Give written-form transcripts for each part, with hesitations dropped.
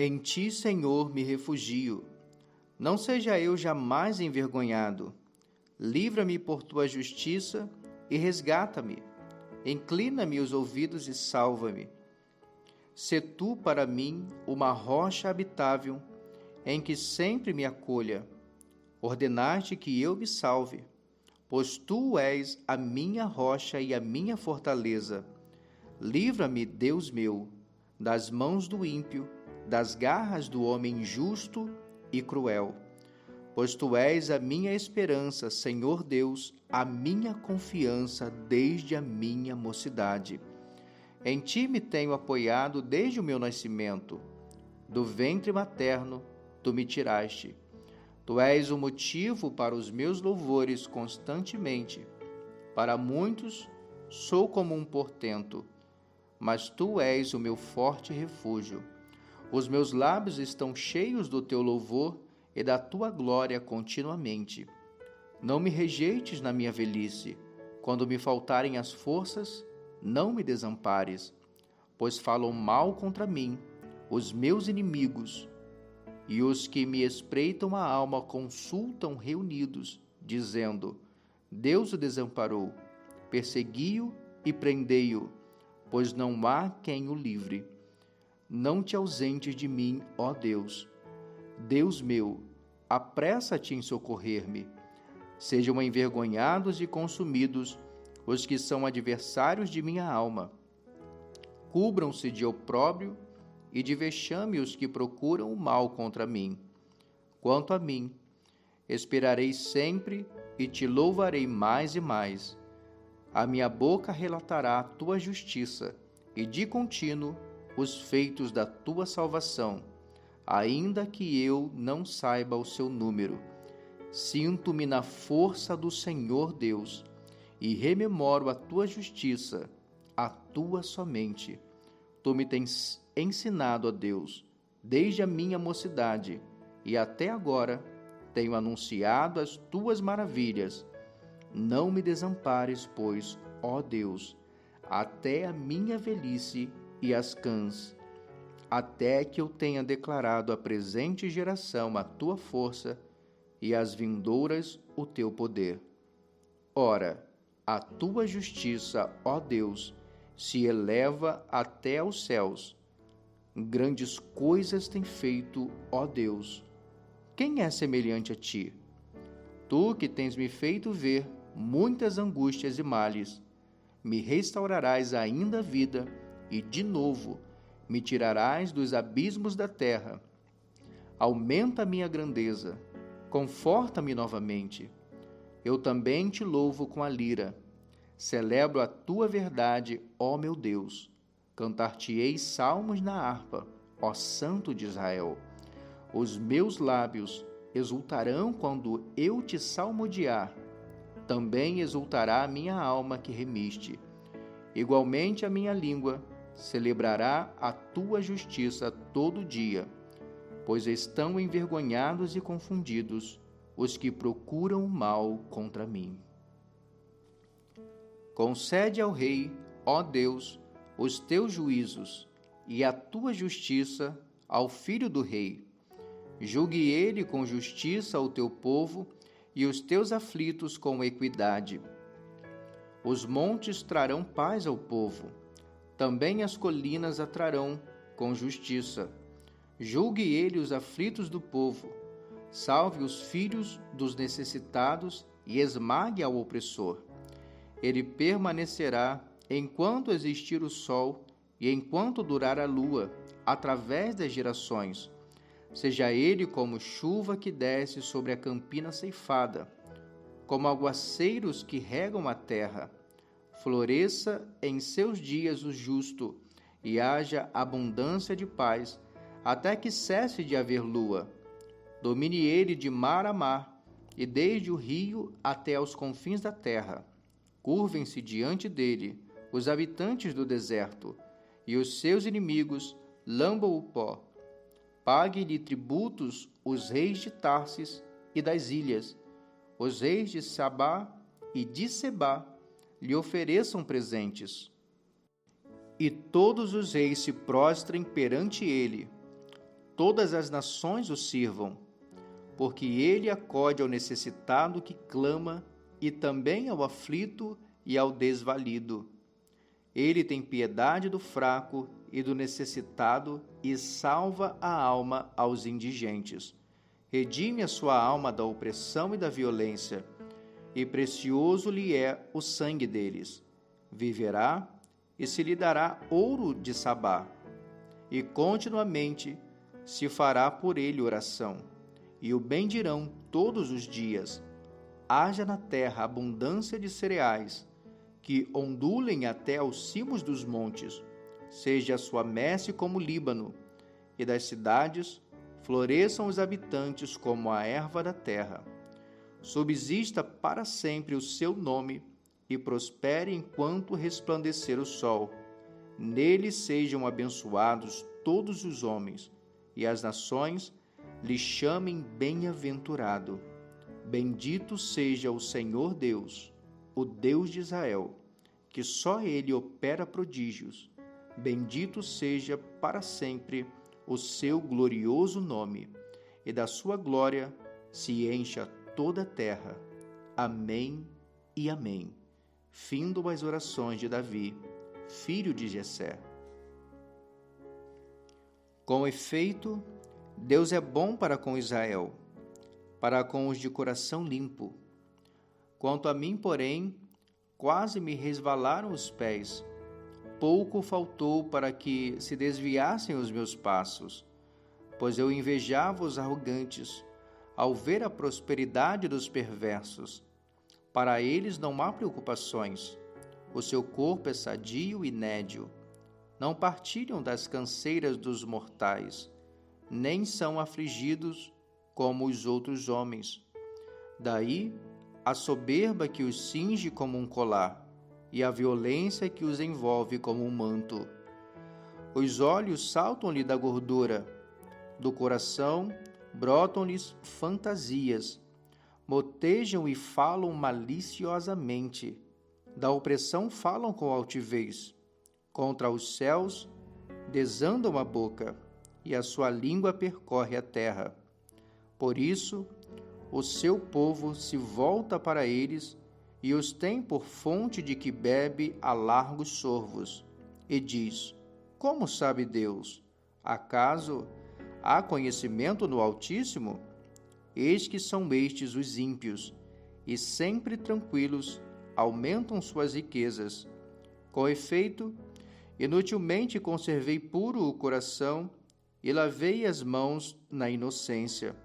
Em ti, Senhor, me refugio. Não seja eu jamais envergonhado. Livra-me por tua justiça e resgata-me. Inclina-me os ouvidos e salva-me. Sê tu para mim uma rocha habitável, em que sempre me acolha. Ordenaste que eu me salve, pois tu és a minha rocha e a minha fortaleza. Livra-me, Deus meu, das mãos do ímpio, das garras do homem injusto e cruel. Pois tu és a minha esperança, Senhor Deus, a minha confiança desde a minha mocidade. Em ti me tenho apoiado desde o meu nascimento. Do ventre materno tu me tiraste. Tu és o motivo para os meus louvores constantemente. Para muitos sou como um portento, mas tu és o meu forte refúgio. Os meus lábios estão cheios do teu louvor e da tua glória continuamente. Não me rejeites na minha velhice. Quando me faltarem as forças, não me desampares, pois falam mal contra mim os meus inimigos, e os que me espreitam a alma consultam reunidos, dizendo: Deus o desamparou, persegui-o e prendei-o, pois não há quem o livre. Não te ausentes de mim, ó Deus. Deus meu, apressa-te em socorrer-me. Sejam envergonhados e consumidos os que são adversários de minha alma. Cubram-se de opróbrio e de vexame os que procuram o mal contra mim. Quanto a mim, esperarei sempre e te louvarei mais e mais. A minha boca relatará a tua justiça e de contínuo os feitos da tua salvação, ainda que eu não saiba o seu número. Sinto-me na força do Senhor Deus e rememoro a tua justiça, a tua somente. Tu me tens ensinado, ó Deus, desde a minha mocidade, e até agora tenho anunciado as tuas maravilhas. Não me desampares, pois, ó Deus, até a minha velhice e as cãs, até que eu tenha declarado à presente geração a tua força e às vindouras o teu poder. Ora, a tua justiça, ó Deus, se eleva até aos céus. Grandes coisas tem feito, ó Deus. Quem é semelhante a ti? Tu que tens me feito ver muitas angústias e males, me restaurarás ainda a vida e, de novo, me tirarás dos abismos da terra. Aumenta a minha grandeza, conforta-me novamente. Eu também te louvo com a lira. Celebro a tua verdade, ó meu Deus. Cantar-te-ei salmos na harpa, ó Santo de Israel. Os meus lábios exultarão quando eu te salmodiar. Também exultará a minha alma que remiste. Igualmente a minha língua celebrará a tua justiça todo dia, pois estão envergonhados e confundidos os que procuram o mal contra mim. Concede ao rei, ó Deus, os teus juízos e a tua justiça ao filho do rei. Julgue ele com justiça o teu povo e os teus aflitos com equidade. Os montes trarão paz ao povo, também as colinas a trarão com justiça. Julgue ele os aflitos do povo, salve os filhos dos necessitados e esmague ao opressor. Ele permanecerá enquanto existir o sol e enquanto durar a lua, através das gerações. Seja ele como chuva que desce sobre a campina ceifada, como aguaceiros que regam a terra. Floresça em seus dias o justo, e haja abundância de paz, até que cesse de haver lua. Domine ele de mar a mar, e desde o rio até aos confins da terra. Curvem-se diante dele os habitantes do deserto, e os seus inimigos lambam o pó. Pague-lhe tributos os reis de Tarsis e das ilhas, os reis de Sabá e de Sebá lhe ofereçam presentes. E todos os reis se prostrem perante ele. todas as nações o sirvam, porque ele acode ao necessitado que clama e também ao aflito e ao desvalido. Ele tem piedade do fraco e do necessitado e salva a alma aos indigentes. Redime a sua alma da opressão e da violência, e precioso lhe é o sangue deles. Viverá e se lhe dará ouro de Sabá, e continuamente se fará por ele oração, e o bendirão todos os dias. Haja na terra abundância de cereais, que ondulem até aos cimos dos montes, seja a sua messe como o Líbano, e das cidades floresçam os habitantes como a erva da terra. Subsista para sempre o seu nome, e prospere enquanto resplandecer o sol. Nele sejam abençoados todos os homens, e as nações lhe chamem bem-aventurado. Bendito seja o Senhor Deus, o Deus de Israel, que só ele opera prodígios. Bendito seja para sempre o seu glorioso nome, e da sua glória se encha toda a terra. Amém e amém. Findo as orações de Davi, filho de Jessé. Com efeito, Deus é bom para com Israel, para com os de coração limpo. Quanto a mim, porém, quase me resvalaram os pés. Pouco faltou para que se desviassem os meus passos, pois eu invejava os arrogantes, ao ver a prosperidade dos perversos. Para eles não há preocupações, o seu corpo é sadio e nédio. Não partilham das canseiras dos mortais, nem são afligidos como os outros homens. Daí a soberba que os cinge como um colar, e a violência que os envolve como um manto. Os olhos saltam-lhe da gordura, do coração brotam-lhes fantasias, motejam e falam maliciosamente, da opressão falam com altivez, contra os céus desandam a boca, e a sua língua percorre a terra. Por isso, o seu povo se volta para eles e os tem por fonte de que bebe a largos sorvos, e diz: como sabe Deus? Acaso há conhecimento no Altíssimo? Eis que são estes os ímpios, e sempre tranquilos aumentam suas riquezas. Com efeito, inutilmente conservei puro o coração e lavei as mãos na inocência,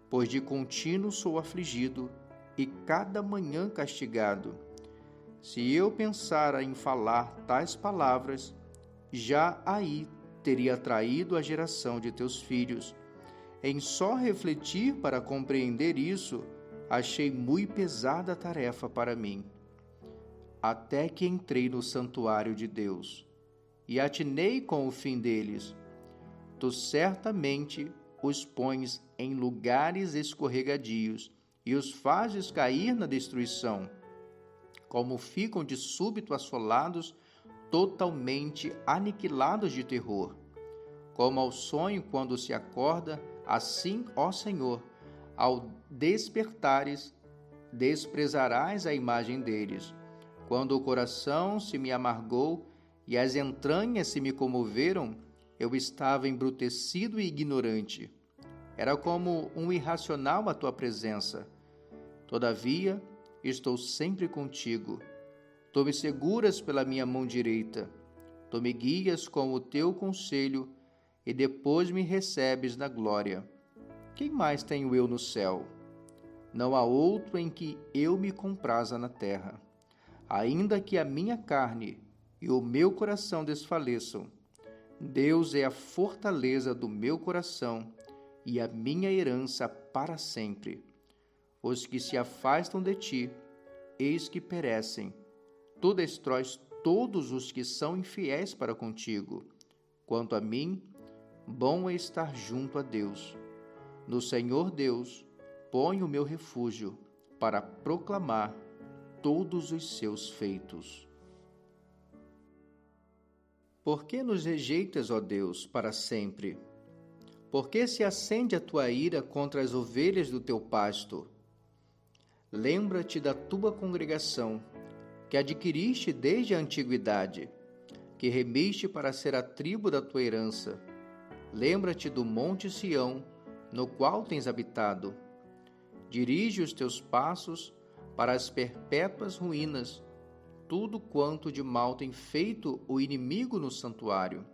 pois de contínuo sou afligido e cada manhã castigado. Se eu pensara em falar tais palavras, já aí teria traído a geração de teus filhos. Em só refletir para compreender isso, achei muito pesada a tarefa para mim. Até que entrei no santuário de Deus e atinei com o fim deles. Tu certamente os pões em lugares escorregadios e os fazes cair na destruição, como ficam de súbito assolados, totalmente aniquilados de terror. Como ao sonho quando se acorda, assim, ó Senhor, ao despertares, desprezarás a imagem deles. Quando o coração se me amargou e as entranhas se me comoveram, eu estava embrutecido e ignorante. Era como um irracional à tua presença. Todavia, estou sempre contigo. Tu me seguras pela minha mão direita. Tu me guias com o teu conselho e depois me recebes na glória. Quem mais tenho eu no céu? Não há outro em que eu me compraza na terra. Ainda que a minha carne e o meu coração desfaleçam, Deus é a fortaleza do meu coração e a minha herança para sempre. Os que se afastam de ti, eis que perecem. Tu destróis todos os que são infiéis para contigo. Quanto a mim, bom é estar junto a Deus. No Senhor Deus, ponho o meu refúgio para proclamar todos os seus feitos. Por que nos rejeitas, ó Deus, para sempre? Por que se acende a tua ira contra as ovelhas do teu pasto? Lembra-te da tua congregação, que adquiriste desde a antiguidade, que remiste para ser a tribo da tua herança. Lembra-te do monte Sião, no qual tens habitado. Dirige os teus passos para as perpétuas ruínas, tudo quanto de mal tem feito o inimigo no santuário.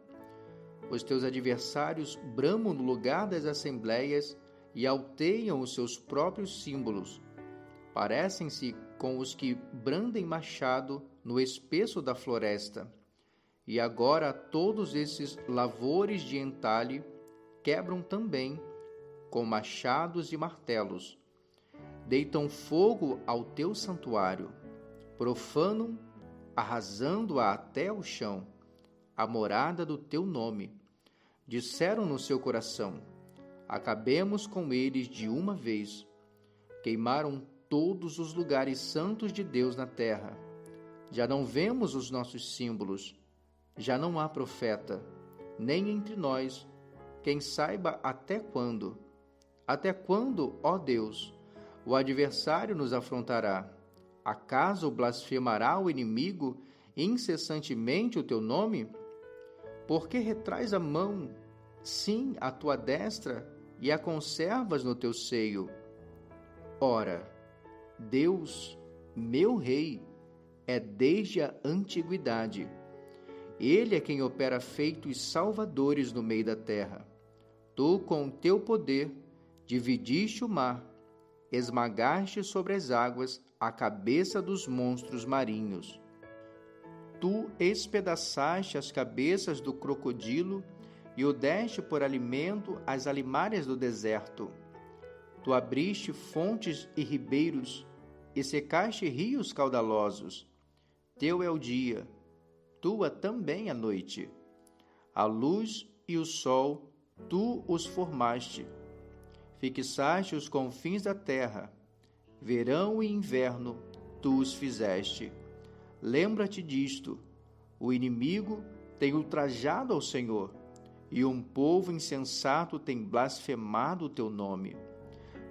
Os teus adversários bramam no lugar das assembleias e alteiam os seus próprios símbolos. Parecem-se com os que brandem machado no espesso da floresta. E agora todos esses lavores de entalhe quebram também com machados e martelos. Deitam fogo ao teu santuário, profanam, arrasando-a até o chão, a morada do teu nome. Disseram no seu coração: acabemos com eles de uma vez. Queimaram todos os lugares santos de Deus na terra. Já não vemos os nossos símbolos. Já não há profeta, nem entre nós, quem saiba até quando. Até quando, ó Deus, o adversário nos afrontará? Acaso blasfemará o inimigo incessantemente o teu nome? Por que retrais a mão, sim, a tua destra, e a conservas no teu seio? Ora, Deus, meu Rei, é desde a antiguidade. Ele é quem opera feitos salvadores no meio da terra. Tu, com o teu poder, dividiste o mar, esmagaste sobre as águas a cabeça dos monstros marinhos. Tu espedaçaste as cabeças do crocodilo e o deste por alimento às alimárias do deserto. Tu abriste fontes e ribeiros e secaste rios caudalosos. Teu é o dia, tua também a noite. A luz e o sol, tu os formaste. Fixaste os confins da terra. Verão e inverno, tu os fizeste. Lembra-te disto: o inimigo tem ultrajado ao Senhor, e um povo insensato tem blasfemado o teu nome.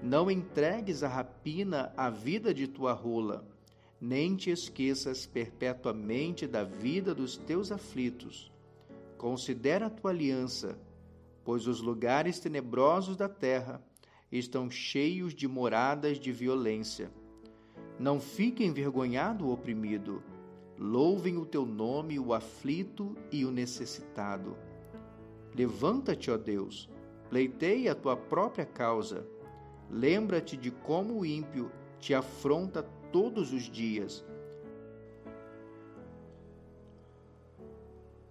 Não entregues a rapina à vida de tua rola, nem te esqueças perpetuamente da vida dos teus aflitos. Considera a tua aliança, pois os lugares tenebrosos da terra estão cheios de moradas de violência. Não fique envergonhado o oprimido. Louvem o teu nome o aflito e o necessitado. Levanta-te, ó Deus, pleiteia a tua própria causa. Lembra-te de como o ímpio te afronta todos os dias.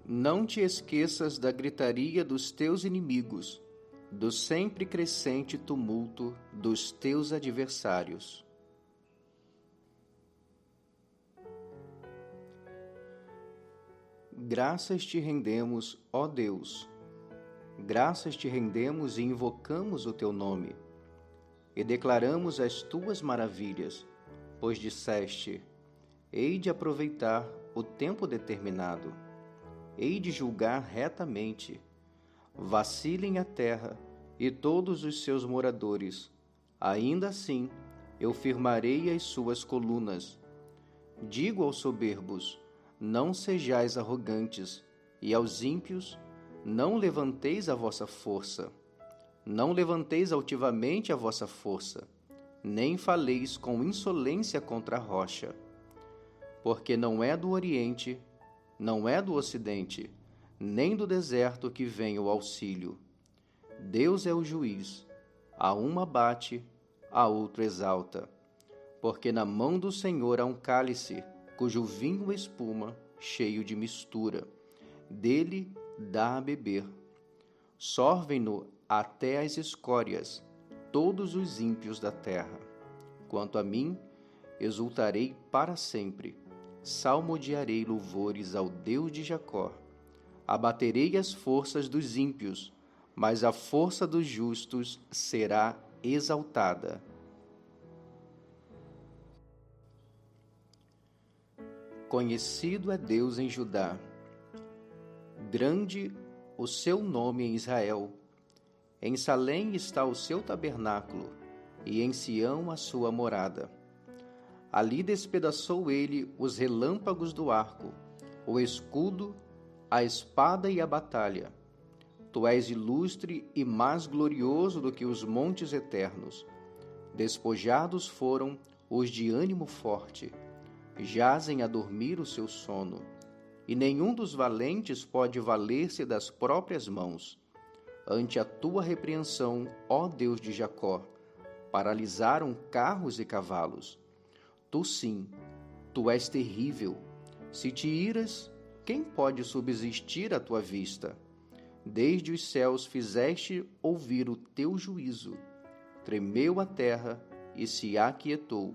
Não te esqueças da gritaria dos teus inimigos, do sempre crescente tumulto dos teus adversários. Graças te rendemos, ó Deus. Graças te rendemos e invocamos o teu nome. E declaramos as tuas maravilhas, pois disseste: hei de aproveitar o tempo determinado, hei de julgar retamente. Vacilem a terra e todos os seus moradores, ainda assim eu firmarei as suas colunas. Digo aos soberbos: não sejais arrogantes, e aos ímpios: não levanteis a vossa força. Não levanteis altivamente a vossa força, nem faleis com insolência contra a rocha. Porque não é do Oriente, não é do Ocidente, nem do deserto que vem o auxílio. Deus é o juiz, a um abate, a outro exalta. Porque na mão do Senhor há um cálice, cujo vinho espuma, cheio de mistura. Dele dá a beber. Sorvem-no até as escórias, todos os ímpios da terra. Quanto a mim, exultarei para sempre, salmodiarei louvores ao Deus de Jacó. Abaterei as forças dos ímpios, mas a força dos justos será exaltada. Conhecido é Deus em Judá, grande o seu nome em Israel. Em Salém está o seu tabernáculo, e em Sião a sua morada. Ali despedaçou ele os relâmpagos do arco, o escudo, a espada e a batalha. Tu és ilustre e mais glorioso do que os montes eternos. Despojados foram os de ânimo forte, jazem a dormir o seu sono, e nenhum dos valentes pode valer-se das próprias mãos. Ante a tua repreensão, ó Deus de Jacó, paralisaram carros e cavalos. Tu sim, tu és terrível. Se te iras, quem pode subsistir à tua vista? Desde os céus fizeste ouvir o teu juízo. Tremeu a terra e se aquietou,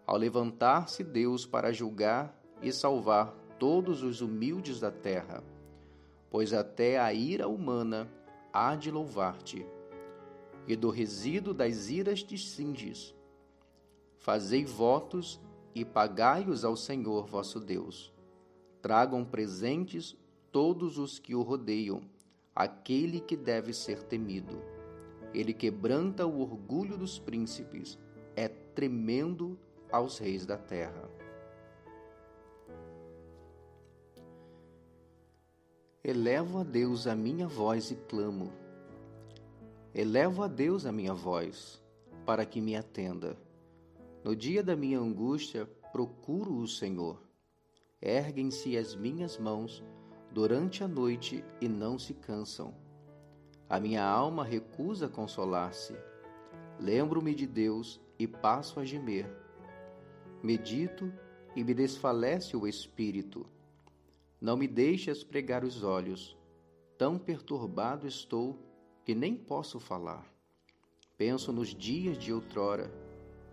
ao levantar-se Deus para julgar e salvar todos os humildes da terra. Pois até a ira humana há de louvar-te, e do resíduo das iras te cinges. Fazei votos e pagai-os ao Senhor vosso Deus. Tragam presentes todos os que o rodeiam, aquele que deve ser temido. Ele quebranta o orgulho dos príncipes, é tremendo aos reis da terra. Elevo a Deus a minha voz e clamo. Elevo a Deus a minha voz, para que me atenda. No dia da minha angústia, procuro o Senhor. Erguem-se as minhas mãos durante a noite e não se cansam. A minha alma recusa consolar-se. Lembro-me de Deus e passo a gemer. Medito e me desfalece o espírito. Não me deixes pregar os olhos. Tão perturbado estou que nem posso falar. Penso nos dias de outrora.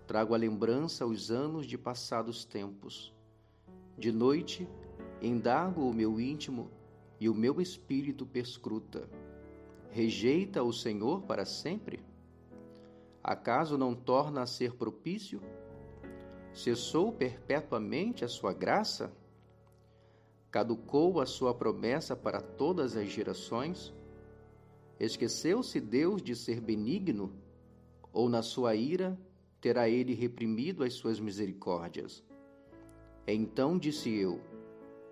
Trago à lembrança os anos de passados tempos. De noite, indago o meu íntimo e o meu espírito perscruta. Rejeita o Senhor para sempre? Acaso não torna a ser propício? Cessou perpetuamente a sua graça? Caducou a sua promessa para todas as gerações? Esqueceu-se Deus de ser benigno? Ou na sua ira terá ele reprimido as suas misericórdias? Então disse eu: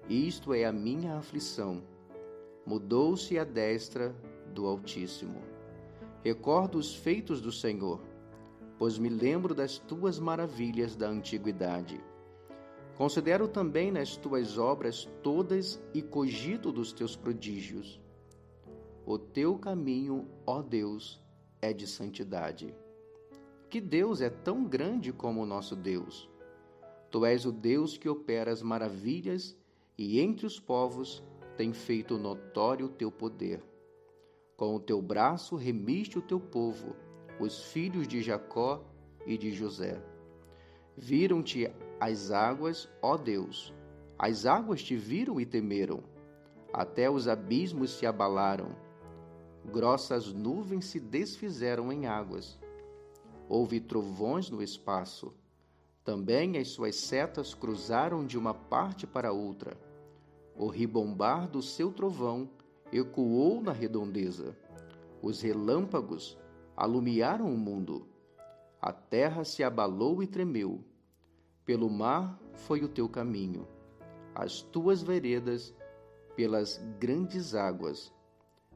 isto é a minha aflição. Mudou-se a destra do Altíssimo. Recordo os feitos do Senhor, pois me lembro das tuas maravilhas da antiguidade. Considero também nas tuas obras todas e cogito dos teus prodígios. O teu caminho, ó Deus, é de santidade. Que Deus é tão grande como o nosso Deus? Tu és o Deus que opera as maravilhas e entre os povos tem feito notório o teu poder. Com o teu braço remiste o teu povo, os filhos de Jacó e de José. Viram-te as águas, ó Deus, as águas te viram e temeram, até os abismos se abalaram, grossas nuvens se desfizeram em águas. Houve trovões no espaço, também as suas setas cruzaram de uma parte para outra. O ribombar do seu trovão ecoou na redondeza. Os relâmpagos alumiaram o mundo. A terra se abalou e tremeu. Pelo mar foi o teu caminho, as tuas veredas pelas grandes águas,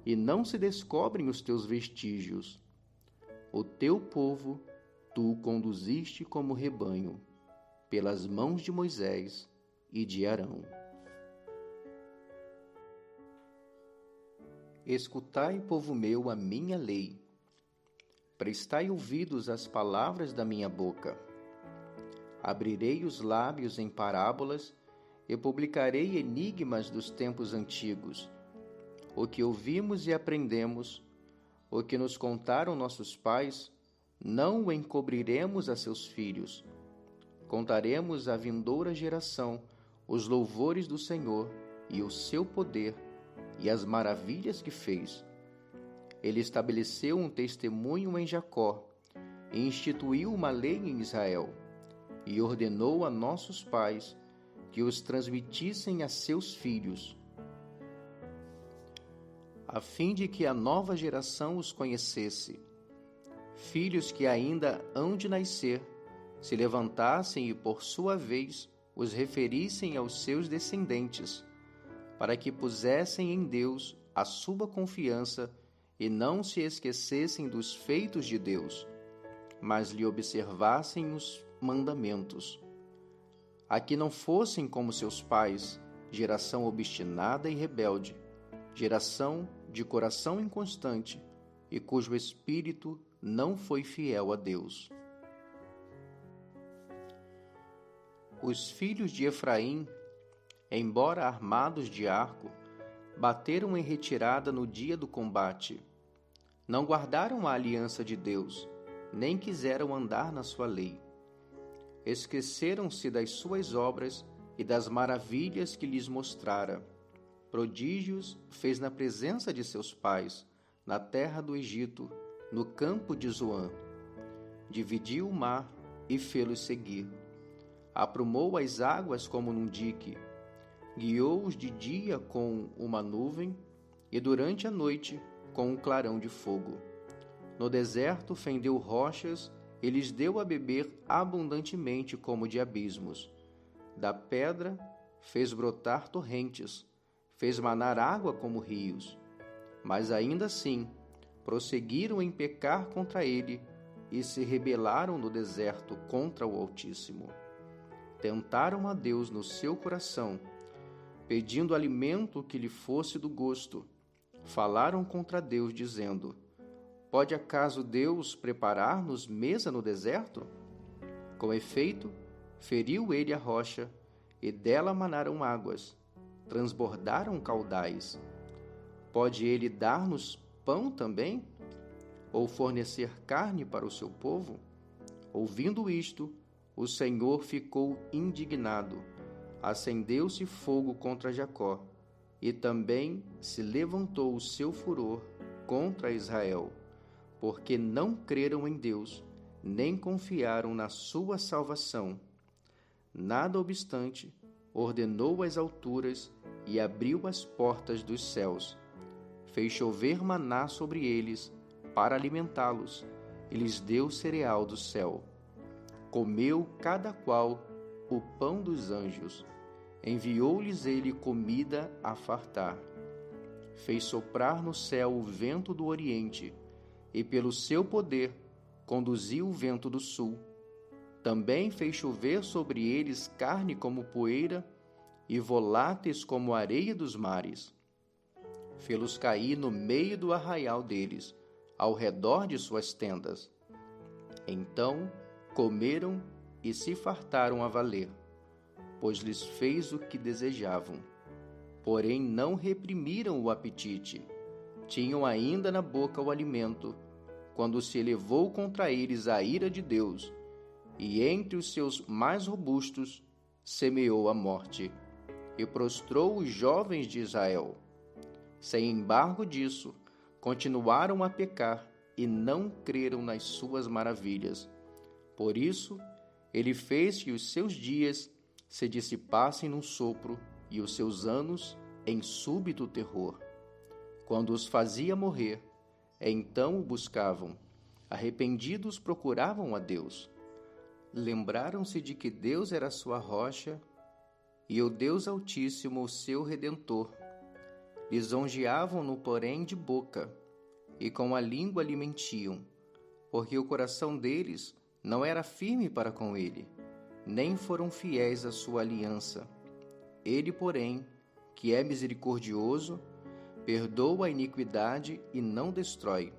e não se descobrem os teus vestígios. O teu povo tu o conduziste como rebanho, pelas mãos de Moisés e de Arão. Escutai, povo meu, a minha lei. Prestai ouvidos às palavras da minha boca. Abrirei os lábios em parábolas e publicarei enigmas dos tempos antigos. O que ouvimos e aprendemos, o que nos contaram nossos pais, não o encobriremos a seus filhos. Contaremos à vindoura geração os louvores do Senhor e o seu poder e as maravilhas que fez. Ele estabeleceu um testemunho em Jacó e instituiu uma lei em Israel, e ordenou a nossos pais que os transmitissem a seus filhos, a fim de que a nova geração os conhecesse. Filhos que ainda hão de nascer, se levantassem e, por sua vez, os referissem aos seus descendentes, para que pusessem em Deus a sua confiança e não se esquecessem dos feitos de Deus, mas lhe observassem os mandamentos. A que não fossem como seus pais, geração obstinada e rebelde, geração de coração inconstante e cujo espírito não foi fiel a Deus. Os filhos de Efraim, embora armados de arco, bateram em retirada no dia do combate. Não guardaram a aliança de Deus, nem quiseram andar na sua lei. Esqueceram-se das suas obras e das maravilhas que lhes mostrara. Prodígios fez na presença de seus pais, na terra do Egito, no campo de Zoã. Dividiu o mar e fê-los seguir. Aprumou as águas como num dique. Guiou-os de dia com uma nuvem e durante a noite com um clarão de fogo. No deserto fendeu rochas e lhes deu a beber abundantemente como de abismos. Da pedra fez brotar torrentes, fez manar água como rios. Mas ainda assim prosseguiram em pecar contra ele e se rebelaram no deserto contra o Altíssimo. Tentaram a Deus no seu coração, pedindo alimento que lhe fosse do gosto. Falaram contra Deus, dizendo: Pode acaso Deus preparar-nos mesa no deserto? Com efeito, feriu ele a rocha, e dela manaram águas, transbordaram caudais. Pode ele dar-nos pão também? Ou fornecer carne para o seu povo? Ouvindo isto, o Senhor ficou indignado. Acendeu-se fogo contra Jacó, e também se levantou o seu furor contra Israel, porque não creram em Deus, nem confiaram na sua salvação. Nada obstante, ordenou as alturas e abriu as portas dos céus. Fez chover maná sobre eles, para alimentá-los, e lhes deu cereal do céu. Comeu cada qual o pão dos anjos. Enviou-lhes ele comida a fartar. Fez soprar no céu o vento do oriente, e pelo seu poder conduziu o vento do sul. Também fez chover sobre eles carne como poeira, e voláteis como areia dos mares. Fê-los cair no meio do arraial deles, ao redor de suas tendas. Então comeram e se fartaram a valer, pois lhes fez o que desejavam. Porém não reprimiram o apetite. Tinham ainda na boca o alimento, quando se elevou contra eles a ira de Deus, e entre os seus mais robustos semeou a morte, e prostrou os jovens de Israel. Sem embargo disso, continuaram a pecar e não creram nas suas maravilhas. Por isso, ele fez que os seus dias se dissipassem num sopro e os seus anos em súbito terror. Quando os fazia morrer, então o buscavam. Arrependidos procuravam a Deus. Lembraram-se de que Deus era sua rocha e o Deus Altíssimo o seu Redentor. Lisonjeavam-no, porém, de boca, e com a língua lhe mentiam, porque o coração deles não era firme para com ele, nem foram fiéis à sua aliança. Ele, porém, que é misericordioso, perdoa a iniquidade e não destrói.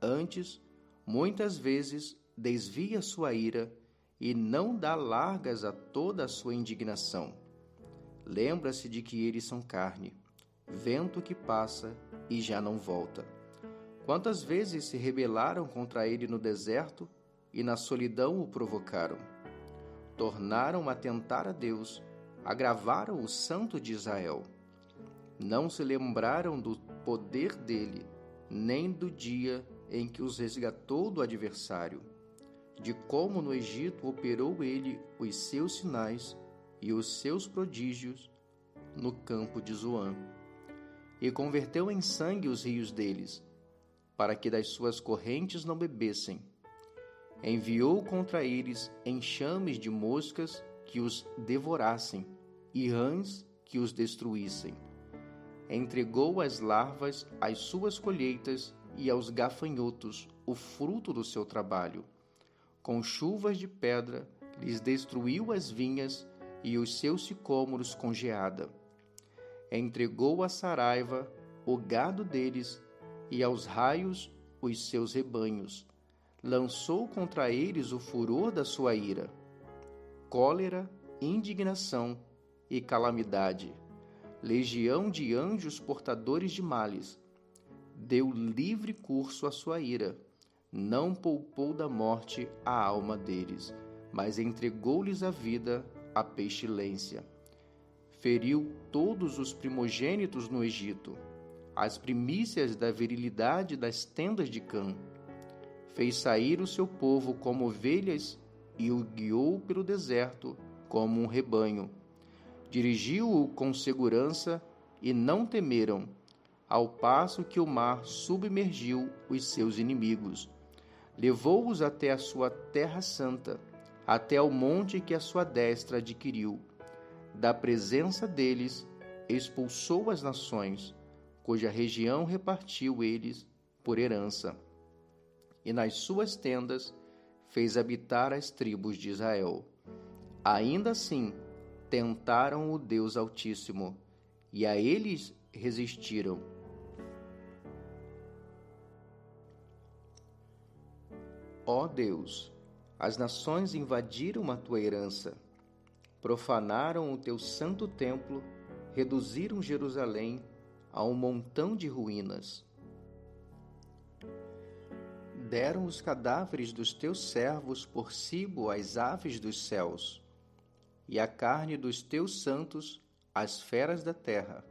Antes, muitas vezes, desvia sua ira e não dá largas a toda a sua indignação. Lembra-se de que eles são carne, vento que passa e já não volta. Quantas vezes se rebelaram contra ele no deserto e na solidão o provocaram? Tornaram a tentar a Deus, agravaram o Santo de Israel. Não se lembraram do poder dele, nem do dia em que os resgatou do adversário, de como no Egito operou ele os seus sinais e os seus prodígios no campo de Zoã. e converteu em sangue os rios deles, para que das suas correntes não bebessem. Enviou contra eles enxames de moscas que os devorassem, e rãs que os destruíssem. Entregou às larvas as suas colheitas e aos gafanhotos o fruto do seu trabalho. Com chuvas de pedra lhes destruiu as vinhas e os seus sicômoros com geada. Entregou à saraiva o gado deles e aos raios os seus rebanhos. Lançou contra eles o furor da sua ira, cólera, indignação e calamidade, legião de anjos portadores de males. Deu livre curso à sua ira, não poupou da morte a alma deles, mas entregou-lhes a vida à pestilência. Feriu todos os primogênitos no Egito, as primícias da virilidade das tendas de Cã. Fez sair o seu povo como ovelhas e o guiou pelo deserto como um rebanho. Dirigiu-o com segurança e não temeram, ao passo que o mar submergiu os seus inimigos. Levou-os até a sua terra santa, até ao monte que a sua destra adquiriu. Da presença deles expulsou as nações, cuja região repartiu eles por herança. E nas suas tendas fez habitar as tribos de Israel. Ainda assim, tentaram o Deus Altíssimo, e a eles resistiram. Ó Deus, as nações invadiram a tua herança, profanaram o teu santo templo, reduziram Jerusalém a um montão de ruínas. Deram os cadáveres dos teus servos por cibo às aves dos céus, e a carne dos teus santos às feras da terra.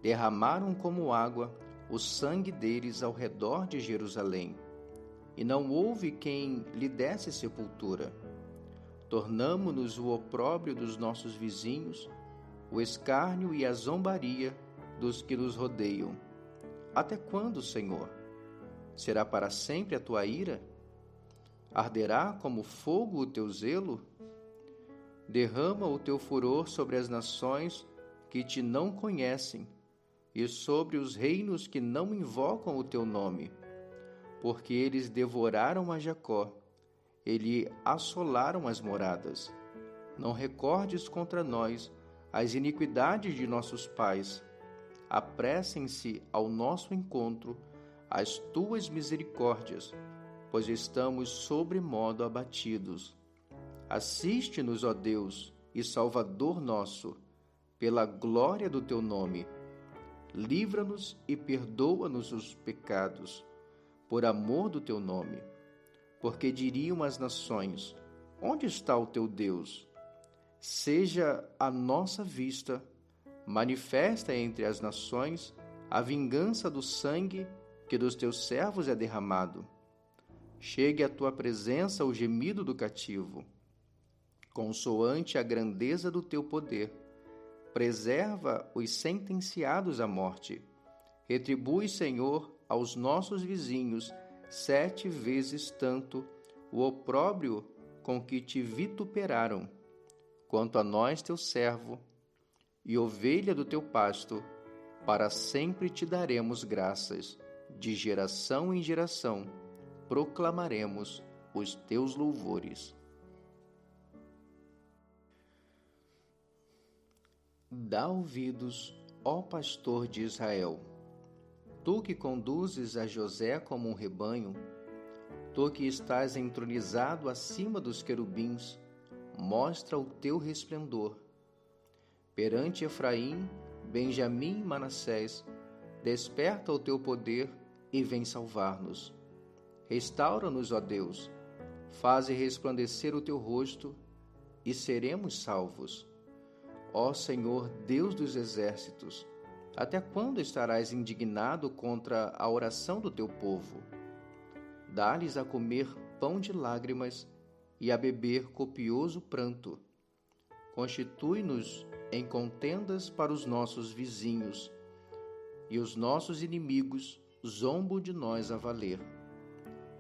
Derramaram como água o sangue deles ao redor de Jerusalém, e não houve quem lhe desse sepultura. Tornamo-nos o opróbrio dos nossos vizinhos, o escárnio e a zombaria dos que nos rodeiam. Até quando, Senhor? Será para sempre a tua ira? Arderá como fogo o teu zelo? Derrama o teu furor sobre as nações que te não conhecem e sobre os reinos que não invocam o teu nome, porque eles devoraram a Jacó, eles assolaram as moradas. Não recordes contra nós as iniquidades de nossos pais. Apressem-se ao nosso encontro as tuas misericórdias, pois estamos sobremodo abatidos. Assiste-nos, ó Deus e Salvador nosso, pela glória do teu nome. Livra-nos e perdoa-nos os pecados, por amor do teu nome. Porque diriam as nações: onde está o teu Deus? Seja a nossa vista manifesta entre as nações a vingança do sangue que dos teus servos é derramado. Chegue à tua presença o gemido do cativo, consoante a grandeza do teu poder. Preserva os sentenciados à morte. Retribui, Senhor, aos nossos vizinhos 7 vezes tanto o opróbrio com que te vituperaram. Quanto a nós, teu servo, e ovelha do teu pasto, para sempre te daremos graças. De geração em geração, proclamaremos os teus louvores. Dá ouvidos, ó pastor de Israel. Tu que conduzes a José como um rebanho, tu que estás entronizado acima dos querubins, mostra o teu resplendor. Perante Efraim, Benjamim e Manassés, desperta o teu poder e vem salvar-nos. Restaura-nos, ó Deus, faze resplandecer o teu rosto e seremos salvos. Ó Senhor, Deus dos exércitos, até quando estarás indignado contra a oração do teu povo? Dá-lhes a comer pão de lágrimas e a beber copioso pranto. Constitui-nos em contendas para os nossos vizinhos. e os nossos inimigos zombam de nós a valer.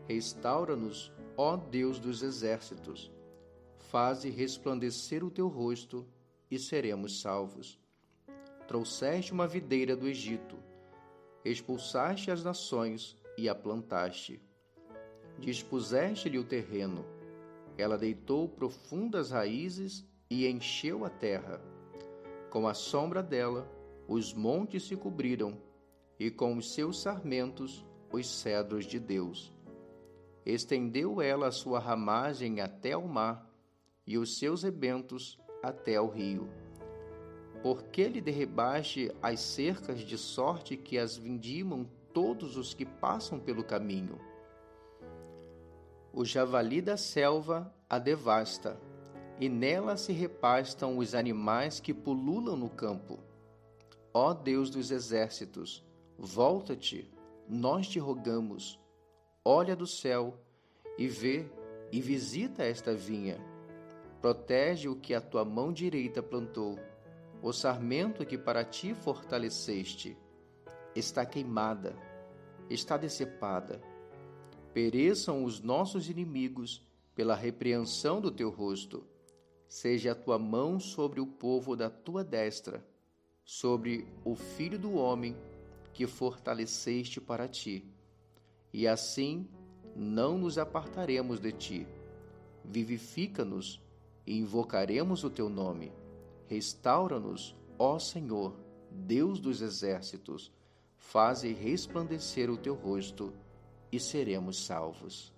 Restaura-nos, ó Deus dos exércitos. Faze resplandecer o teu rosto e seremos salvos. Trouxeste uma videira do Egito, expulsaste as nações e a plantaste. Dispuseste-lhe o terreno, ela deitou profundas raízes e encheu a terra. Com a sombra dela, os montes se cobriram, e com os seus sarmentos, os cedros de Deus. Estendeu ela a sua ramagem até ao mar, e os seus rebentos até ao rio. Por que lhe derribaste as cercas de sorte que as vindimam todos os que passam pelo caminho? O javali da selva a devasta, e nela se repastam os animais que pululam no campo. Ó Deus dos exércitos, volta-te, nós te rogamos. Olha do céu e vê e visita esta vinha. Protege o que a tua mão direita plantou, o sarmento que para ti fortaleceste. Está queimada, está decepada. Pereçam os nossos inimigos pela repreensão do teu rosto. Seja a tua mão sobre o povo da tua destra, sobre o filho do homem que fortaleceste para ti. E assim não nos apartaremos de ti. Vivifica-nos e invocaremos o teu nome. Restaura-nos, ó Senhor, Deus dos exércitos. Faze resplandecer o teu rosto e seremos salvos.